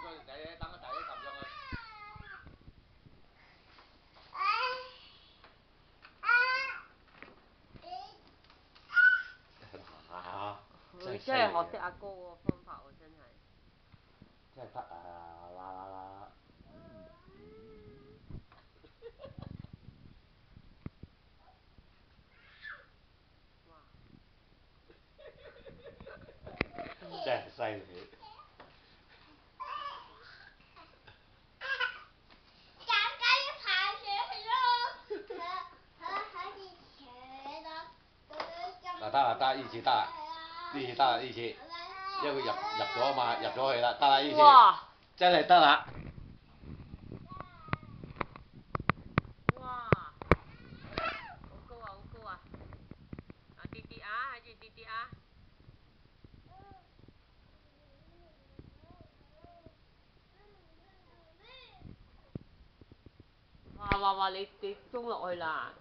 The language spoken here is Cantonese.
等個仔撳上去。佢真係學識阿哥嗰個方法喎，真係。真係得啊！啦。真係犀利。得，呢次得啦，呢次得啦，呢次，因為佢入咗啊嘛，入咗去啦，得啦呢次，真係得啦。哇！好高啊，好高啊！啊跌跌啊，喺住跌跌啊！哇！你衝落去啦！